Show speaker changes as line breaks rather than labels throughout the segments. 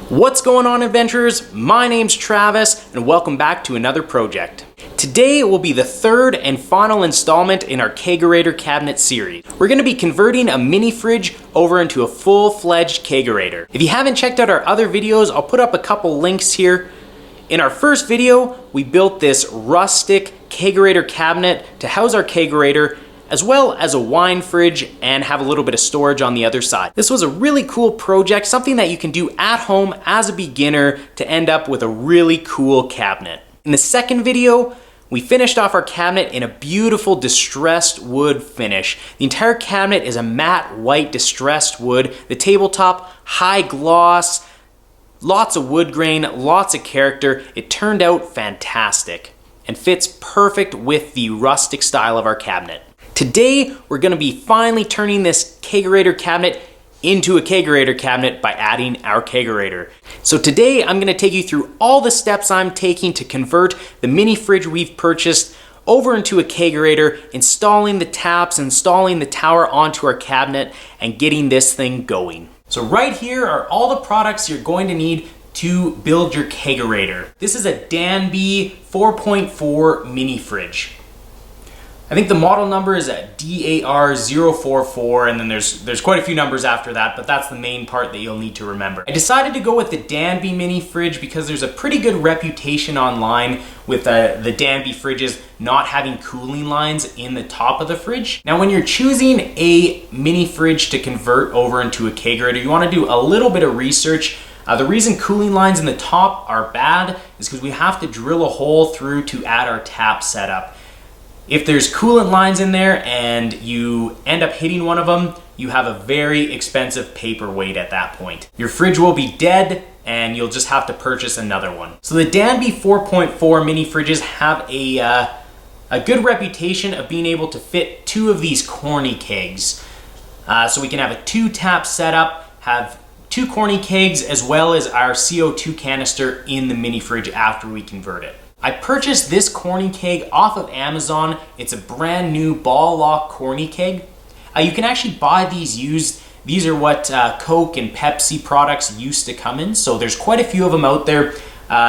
What's going on, adventurers? My name's Travis and welcome back to another project. Today will be the third and final installment in our Kegerator Cabinet series. We're going to be converting a mini fridge over into a full-fledged kegerator. If you haven't checked out our other videos, I'll put up a couple links here. In our first video, we built this rustic Kegerator cabinet to house our kegerator, as well as a wine fridge and have a little bit of storage on the other side. This was a really cool project, something that you can do at home as a beginner to end up with a really cool cabinet. In the second video, we finished off our cabinet in a beautiful distressed wood finish. The entire cabinet is a matte white distressed wood. The tabletop, high gloss, lots of wood grain, lots of character. It turned out fantastic and fits perfect with the rustic style of our cabinet. Today, we're gonna be finally turning this Kegerator cabinet into a Kegerator cabinet by adding our kegerator. So today, I'm gonna take you through all the steps I'm taking to convert the mini fridge we've purchased over into a kegerator, installing the taps, installing the tower onto our cabinet, and getting this thing going. So right here are all the products you're going to need to build your kegerator. This is a Danby 4.4 mini fridge. I think the model number is a DAR044, and then there's quite a few numbers after that, but that's the main part that you'll need to remember. I decided to go with the Danby mini fridge because there's a pretty good reputation online with the Danby fridges not having cooling lines in the top of the fridge. Now, when you're choosing a mini fridge to convert over into a kegerator, you want to do a little bit of research. The reason cooling lines in the top are bad is because we have to drill a hole through to add our tap setup. If there's coolant lines in there and you end up hitting one of them, you have a very expensive paperweight at that point. Your fridge will be dead and you'll just have to purchase another one. So the Danby 4.4 mini fridges have a good reputation of being able to fit two of these Corney kegs. So we can have a 2-tap setup, have 2 Corney kegs, as well as our CO2 canister in the mini fridge after we convert it. I purchased this Corney keg off of Amazon. It's a brand new ball lock Corney keg. You can actually buy these used. These are what Coke and Pepsi products used to come in, so there's quite a few of them out there.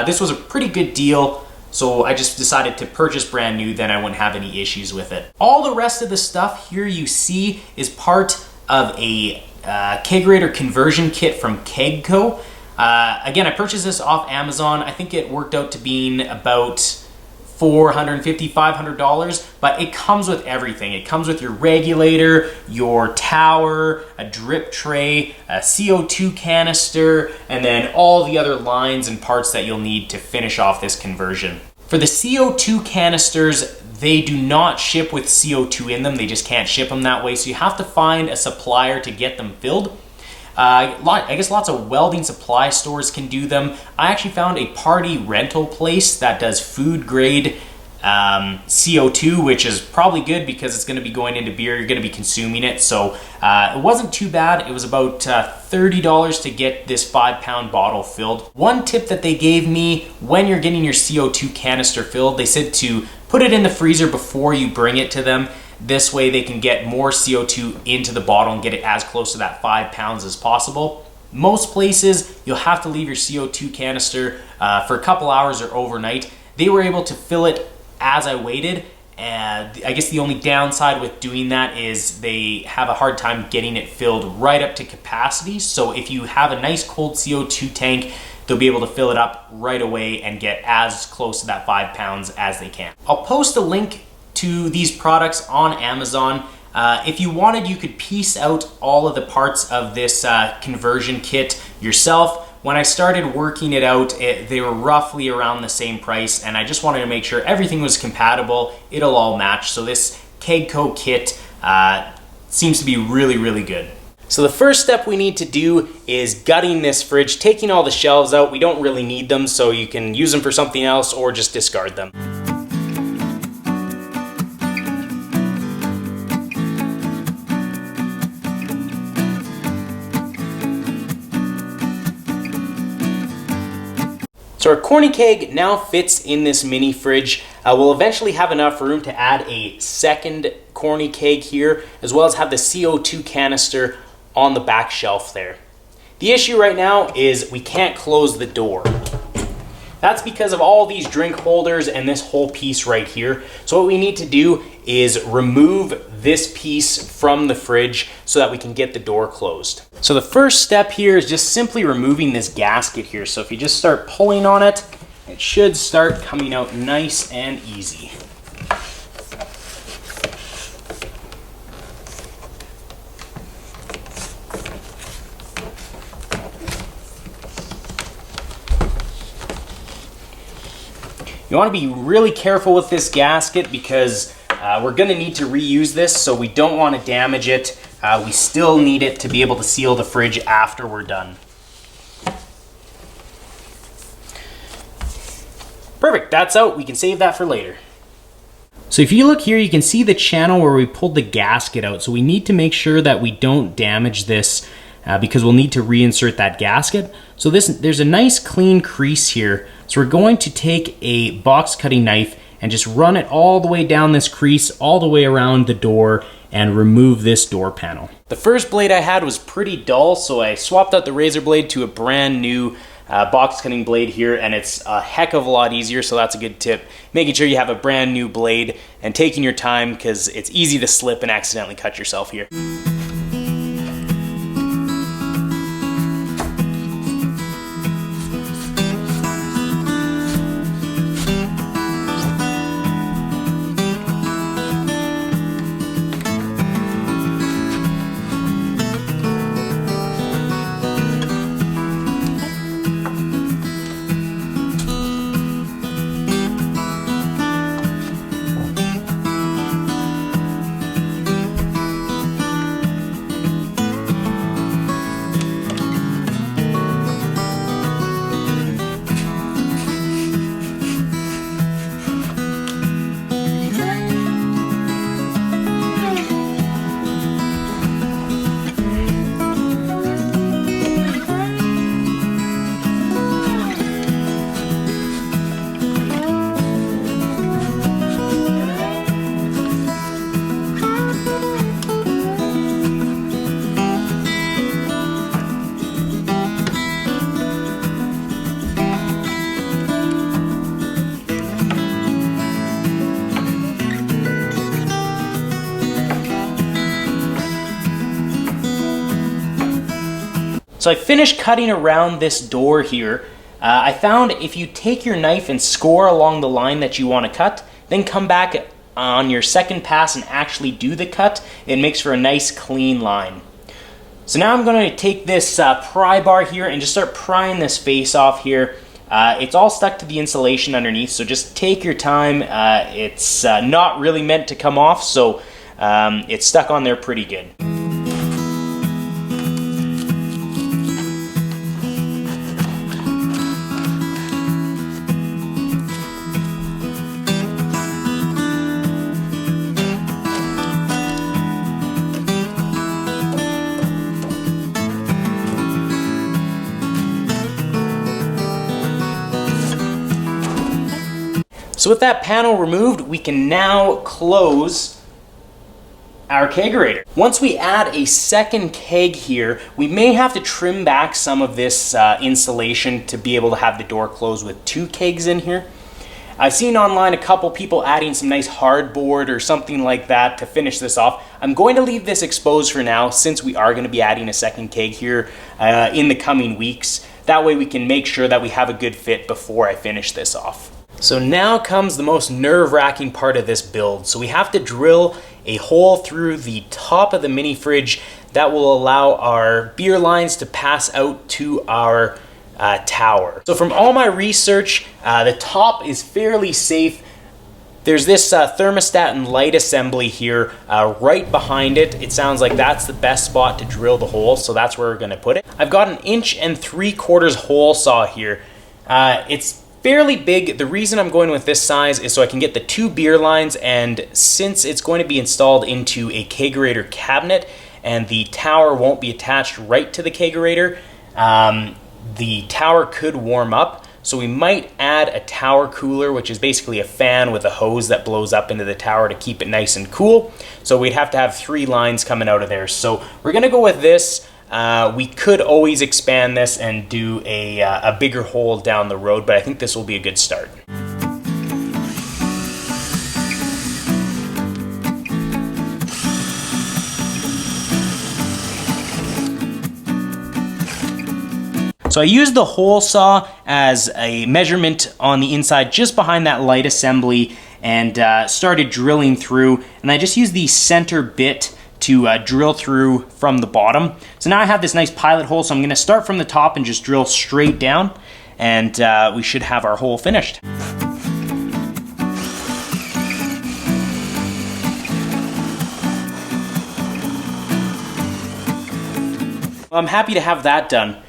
This was a pretty good deal, so I just decided to purchase brand new, then I wouldn't have any issues with it. All the rest of the stuff here you see is part of a kegerator conversion kit from KegCo. Again, I purchased this off Amazon. I think it worked out to being about $450, $500, but it comes with everything. It comes with your regulator, your tower, a drip tray, a CO2 canister, and then all the other lines and parts that you'll need to finish off this conversion. For the CO2 canisters, they do not ship with CO2 in them. They just can't ship them that way, so you have to find a supplier to get them filled. I guess lots of welding supply stores can do them. I actually found a party rental place that does food grade CO2, which is probably good because it's going to be going into beer. You're going to be consuming it. So it wasn't too bad. It was about $30 to get this 5-pound bottle filled. One tip that they gave me when you're getting your CO2 canister filled, they said to put it in the freezer before you bring it to them. This way they can get more CO2 into the bottle and get it as close to that 5 pounds as possible. Most places, you'll have to leave your CO2 canister for a couple hours or overnight. They were able to fill it as I waited, and I guess the only downside with doing that is they have a hard time getting it filled right up to capacity. So if you have a nice cold CO2 tank, they'll be able to fill it up right away and get as close to that 5 pounds as they can. I'll post a link to these products on Amazon. If you wanted, you could piece out all of the parts of this conversion kit yourself. When I started working it out, they were roughly around the same price, and I just wanted to make sure everything was compatible, it'll all match. So this KegCo kit seems to be really, really good. So the first step we need to do is gutting this fridge, taking all the shelves out. We don't really need them, so you can use them for something else or just discard them. So our Corney keg now fits in this mini fridge. We'll eventually have enough room to add a second Corney keg here, as well as have the CO2 canister on the back shelf there. The issue right now is we can't close the door. That's because of all these drink holders and this whole piece right here. So what we need to do is remove this piece from the fridge so that we can get the door closed. So the first step here is just simply removing this gasket here. So if you just start pulling on it, it should start coming out nice and easy. You want to be really careful with this gasket because we're going to need to reuse this, so we don't want to damage it. We still need it to be able to seal the fridge after we're done. Perfect, that's out. We can save that for later. So if you look here, you can see the channel where we pulled the gasket out. So we need to make sure that we don't damage this because we'll need to reinsert that gasket. So there's a nice clean crease here. So we're going to take a box cutting knife and just run it all the way down this crease, all the way around the door, and remove this door panel. The first blade I had was pretty dull, so I swapped out the razor blade to a brand new box cutting blade here, and it's a heck of a lot easier, so that's a good tip. Making sure you have a brand new blade and taking your time because it's easy to slip and accidentally cut yourself here. So I finished cutting around this door here. I found if you take your knife and score along the line that you want to cut, then come back on your second pass and actually do the cut, it makes for a nice clean line. So now I'm going to take this pry bar here and just start prying this face off here. It's all stuck to the insulation underneath, so just take your time. It's not really meant to come off, so it's stuck on there pretty good. So with that panel removed, we can now close our kegerator. Once we add a second keg here, we may have to trim back some of this insulation to be able to have the door closed with two kegs in here. I've seen online a couple people adding some nice hardboard or something like that to finish this off. I'm going to leave this exposed for now since we are going to be adding a second keg here in the coming weeks. That way we can make sure that we have a good fit before I finish this off. So now comes the most nerve-wracking part of this build. So we have to drill a hole through the top of the mini fridge that will allow our beer lines to pass out to our tower. So from all my research, the top is fairly safe. There's this thermostat and light assembly here right behind it. It sounds like that's the best spot to drill the hole, so that's where we're gonna put it. I've got an 1 3/4 hole saw here. It's fairly big. The reason I'm going with this size is so I can get the two beer lines, and since it's going to be installed into a Kegerator cabinet and the tower won't be attached right to the Kegerator, the tower could warm up. So we might add a tower cooler, which is basically a fan with a hose that blows up into the tower to keep it nice and cool. So we'd have to have 3 lines coming out of there. So we're gonna go with this. We could always expand this and do a bigger hole down the road, but I think this will be a good start. So I used the hole saw as a measurement on the inside just behind that light assembly and started drilling through, and I just used the center bit to drill through from the bottom. So now I have this nice pilot hole, so I'm going to start from the top and just drill straight down, and we should have our hole finished. I'm happy to have that done.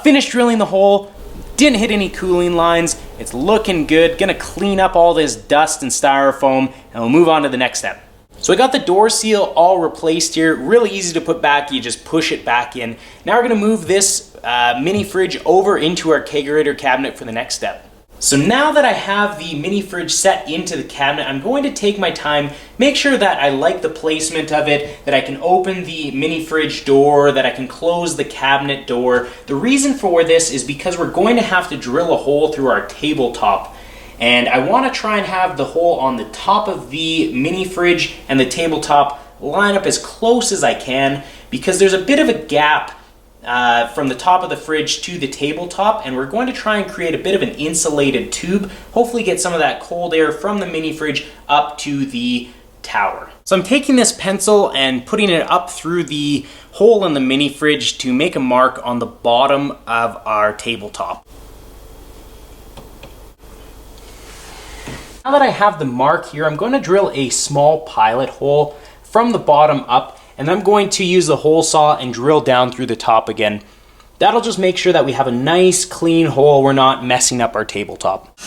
Finished drilling the hole, didn't hit any cooling lines, it's looking good. Gonna clean up all this dust and styrofoam, and we'll move on to the next step. So I got the door seal all replaced here, really easy to put back, you just push it back in. Now we're gonna move this mini fridge over into our Kegerator cabinet for the next step. So now that I have the mini fridge set into the cabinet, I'm going to take my time, make sure that I like the placement of it, that I can open the mini fridge door, that I can close the cabinet door. The reason for this is because we're going to have to drill a hole through our tabletop. And I want to try and have the hole on the top of the mini fridge and the tabletop line up as close as I can, because there's a bit of a gap from the top of the fridge to the tabletop, and we're going to try and create a bit of an insulated tube, hopefully get some of that cold air from the mini fridge up to the tower. So I'm taking this pencil and putting it up through the hole in the mini fridge to make a mark on the bottom of our tabletop. Now that I have the mark here, I'm going to drill a small pilot hole from the bottom up, and I'm going to use the hole saw and drill down through the top again. That'll just make sure that we have a nice clean hole, we're not messing up our tabletop.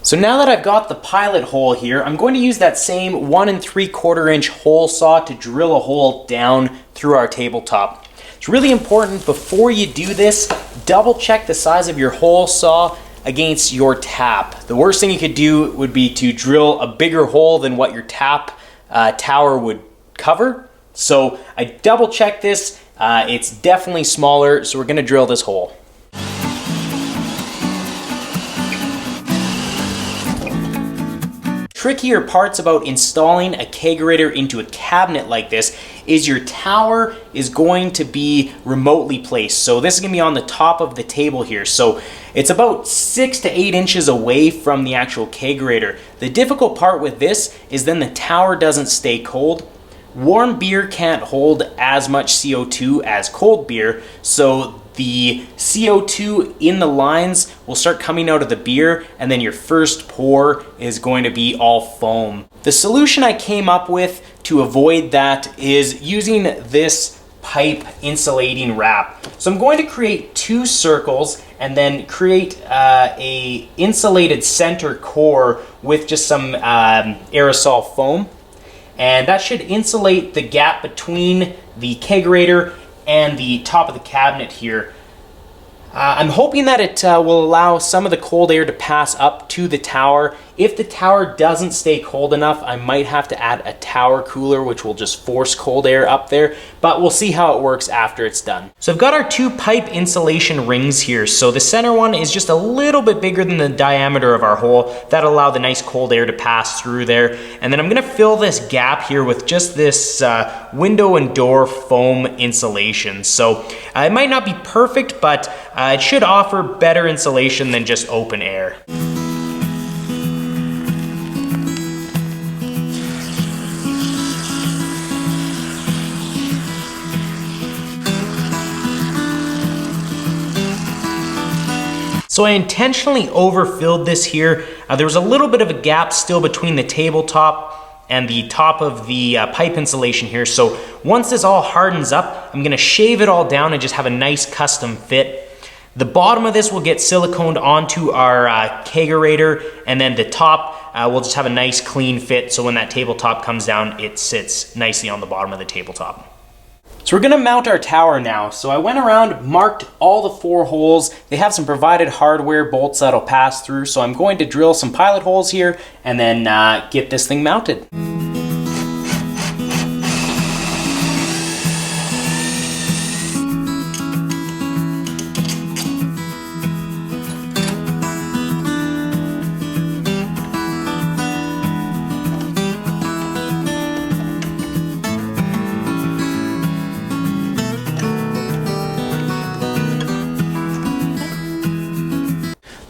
So now that I've got the pilot hole here, I'm going to use that same 1 3/4 inch hole saw to drill a hole down through our tabletop. It's really important before you do this, double check the size of your hole saw against your tap. The worst thing you could do would be to drill a bigger hole than what your tap tower would cover. So I double checked this, it's definitely smaller, so we're gonna drill this hole. Trickier parts about installing a kegerator into a cabinet like this is your tower is going to be remotely placed. So this is gonna be on the top of the table here. So it's about 6 to 8 inches away from the actual kegerator. The difficult part with this is then the tower doesn't stay cold. Warm beer can't hold as much CO2 as cold beer, so the CO2 in the lines will start coming out of the beer, and then your first pour is going to be all foam. The solution I came up with to avoid that is using this pipe insulating wrap. So I'm going to create 2 circles and then create a insulated center core with just some aerosol foam. And that should insulate the gap between the kegerator and the top of the cabinet here. I'm hoping that it will allow some of the cold air to pass up to the tower. If the tower doesn't stay cold enough, I might have to add a tower cooler, which will just force cold air up there, but we'll see how it works after it's done. So I've got our 2 pipe insulation rings here. So the center one is just a little bit bigger than the diameter of our hole. That'll allow the nice cold air to pass through there. And then I'm gonna fill this gap here with just this window and door foam insulation. So it might not be perfect, but it should offer better insulation than just open air. So I intentionally overfilled this here. There was a little bit of a gap still between the tabletop and the top of the pipe insulation here. So once this all hardens up, I'm gonna shave it all down and just have a nice custom fit. The bottom of this will get siliconed onto our kegerator, and then the top will just have a nice clean fit, so when that tabletop comes down, it sits nicely on the bottom of the tabletop. So we're gonna mount our tower now. So I went around, marked all the 4 holes. They have some provided hardware bolts that'll pass through. So I'm going to drill some pilot holes here and then get this thing mounted.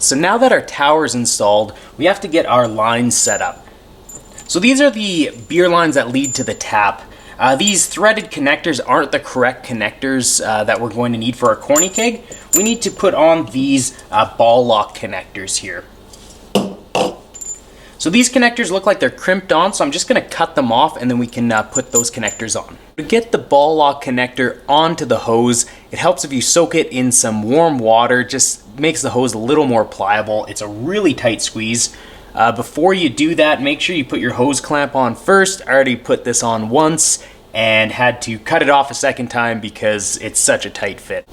So now that our tower is installed, we have to get our lines set up. So these are the beer lines that lead to the tap. These threaded connectors aren't the correct connectors that we're going to need for our Corney keg. We need to put on these ball lock connectors here. So these connectors look like they're crimped on, so I'm just gonna cut them off and then we can put those connectors on. To get the ball lock connector onto the hose, it helps if you soak it in some warm water, just makes the hose a little more pliable. It's a really tight squeeze. Before you do that, make sure you put your hose clamp on first. I already put this on once and had to cut it off a second time because it's such a tight fit.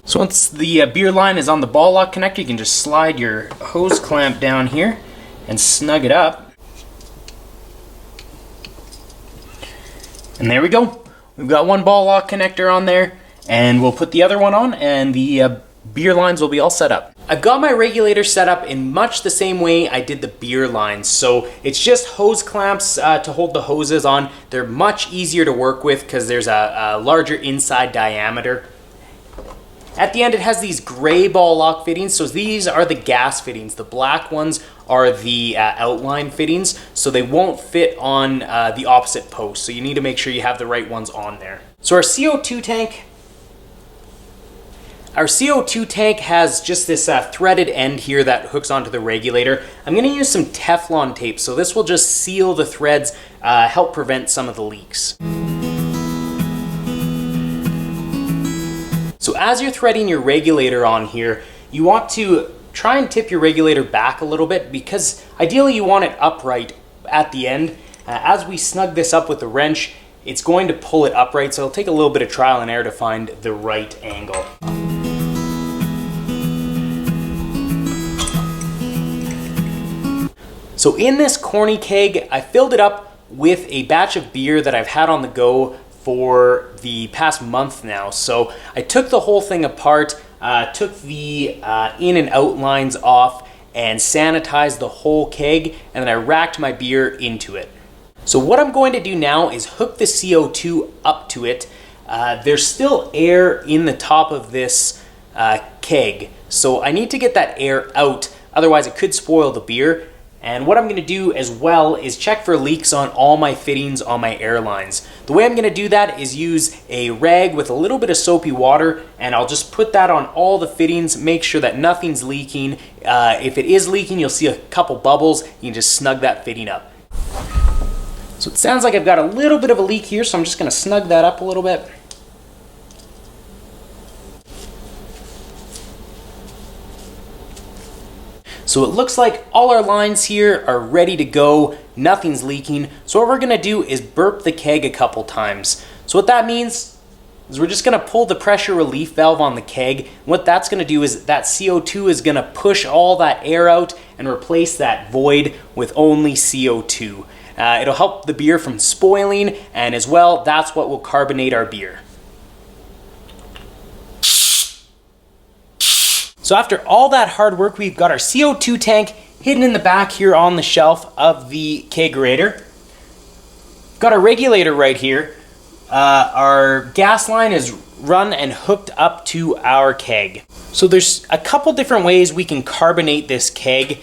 So once the beer line is on the ball lock connector, you can just slide your hose clamp down here and snug it up. And there we go. We've got one ball lock connector on there, and we'll put the other one on and the beer lines will be all set up. I've got my regulator set up in much the same way I did the beer lines. So it's just hose clamps to hold the hoses on. They're much easier to work with because there's a larger inside diameter. At the end, it has these gray ball lock fittings. So these are the gas fittings. The black ones are the outline fittings. So they won't fit on the opposite post. So you need to make sure you have the right ones on there. So our CO2 tank has just this threaded end here that hooks onto the regulator. I'm going to use some Teflon tape. So this will just seal the threads, help prevent some of the leaks. So as you're threading your regulator on here, you want to try and tip your regulator back a little bit because ideally you want it upright at the end. As we snug this up with the wrench, it's going to pull it upright, so it'll take a little bit of trial and error to find the right angle. So in this Corney keg, I filled it up with a batch of beer that I've had on the go for the past month now. So I took the whole thing apart, took the in and out lines off and sanitized the whole keg, and then I racked my beer into it. So what I'm going to do now is hook the CO2 up to it. There's still air in the top of this keg, so I need to get that air out, otherwise it could spoil the beer. And what I'm going to do as well is check for leaks on all my fittings on my air lines. The way I'm going to do that is use a rag with a little bit of soapy water, and I'll just put that on all the fittings, make sure that nothing's leaking. If it is leaking, you'll see a couple bubbles. You can just snug that fitting up. So it sounds like I've got a little bit of a leak here, so I'm just going to snug that up a little bit. So it looks like all our lines here are ready to go, nothing's leaking. So what we're gonna do is burp the keg a couple times. So what that means is we're just gonna pull the pressure relief valve on the keg. What that's gonna do is that CO2 is gonna push all that air out and replace that void with only CO2. It'll help the beer from spoiling, and as well, that's what will carbonate our beer. So after all that hard work, we've got our CO2 tank hidden in the back here on the shelf of the kegerator. Got our regulator right here. Our gas line is run and hooked up to our keg. So there's a couple different ways we can carbonate this keg.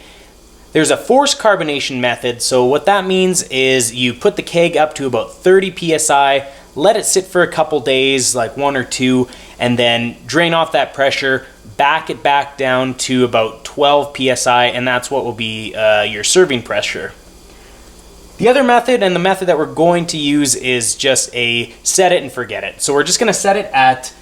There's a forced carbonation method. So what that means is you put the keg up to about 30 psi, let it sit for a couple days, like 1 or 2, and then drain off that pressure, back it back down to about 12 psi, and that's what will be your serving pressure. The other method, and the method that we're going to use, is just a set it and forget it. So we're just going to set it at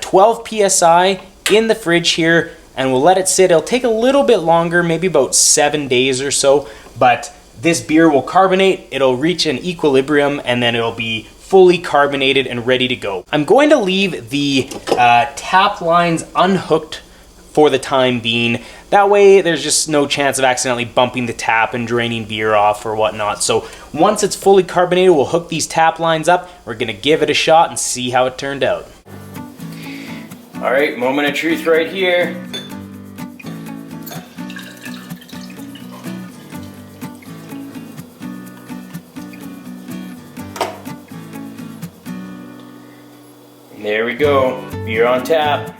12 psi in the fridge here, and we'll let it sit. It'll take a little bit longer, maybe about 7 days or so, but this beer will carbonate, it'll reach an equilibrium, and then it'll be fully carbonated and ready to go. I'm going to leave the tap lines unhooked for the time being. That way there's just no chance of accidentally bumping the tap and draining beer off or whatnot. So once it's fully carbonated, we'll hook these tap lines up. We're gonna give it a shot and see how it turned out. All right, moment of truth right here. And there we go, beer on tap.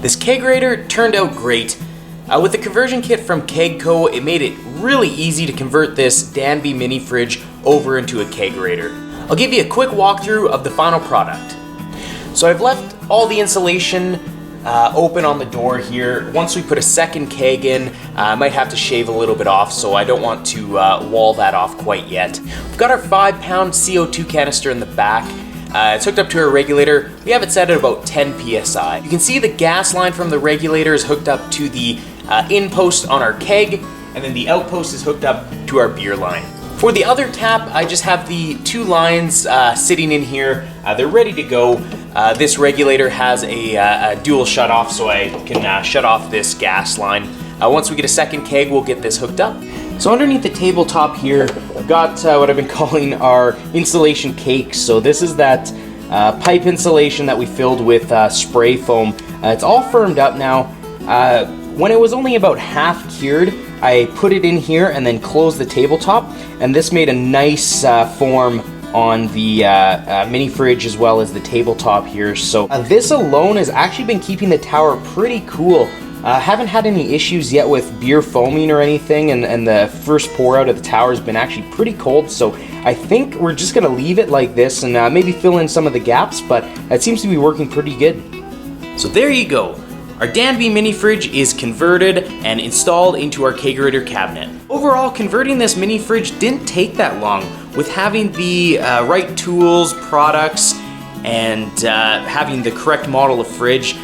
This kegerator turned out great. With the conversion kit from KegCo, it made it really easy to convert this Danby mini fridge over into a kegerator. I'll give you a quick walkthrough of the final product. So I've left all the insulation open on the door here. Once we put a second keg in, I might have to shave a little bit off, so I don't want to wall that off quite yet. We've got our 5-pound CO2 canister in the back. It's hooked up to our regulator. We have it set at about 10 psi. You can see the gas line from the regulator is hooked up to the in post on our keg, and then the outpost is hooked up to our beer line. For the other tap, I just have the 2 lines sitting in here. They're ready to go. This regulator has a dual shut off, so I can shut off this gas line. Once we get a second keg, we'll get this hooked up. So underneath the tabletop here, I've got what I've been calling our insulation cakes. So this is that pipe insulation that we filled with spray foam. It's all firmed up now. When it was only about half cured, I put it in here and then closed the tabletop, and this made a nice form on the mini fridge as well as the tabletop here. So this alone has actually been keeping the tower pretty cool. Haven't had any issues yet with beer foaming or anything, and the first pour out of the tower has been actually pretty cold, so I think we're just gonna leave it like this and maybe fill in some of the gaps, but it seems to be working pretty good. So there you go. Our Danby mini fridge is converted and installed into our Kegerator cabinet. Overall, converting this mini fridge didn't take that long. With having the right tools, products, and having the correct model of fridge,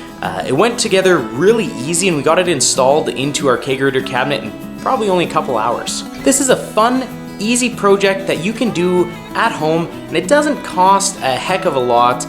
it went together really easy, and we got it installed into our Kegerator cabinet in probably only a couple hours. This is a fun, easy project that you can do at home, and it doesn't cost a heck of a lot.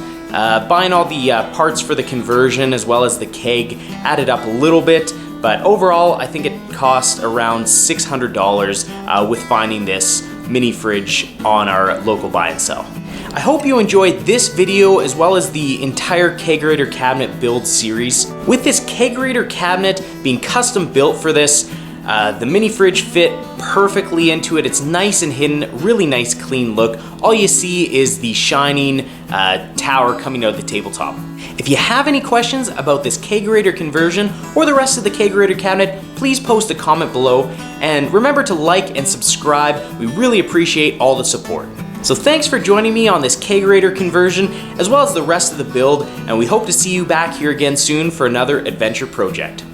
Buying all the parts for the conversion as well as the keg added up a little bit, but overall I think it cost around $600 with finding this mini fridge on our local buy and sell. I hope you enjoyed this video as well as the entire Kegerator Cabinet Build series. With this Kegerator cabinet being custom built for this, the mini fridge fit perfectly into it. It's nice and hidden, really nice clean look. All you see is the shining tower coming out of the tabletop. If you have any questions about this Kegerator conversion or the rest of the Kegerator cabinet, please post a comment below, and remember to like and subscribe. We really appreciate all the support. So thanks for joining me on this Kegerator conversion as well as the rest of the build, and we hope to see you back here again soon for another adventure project.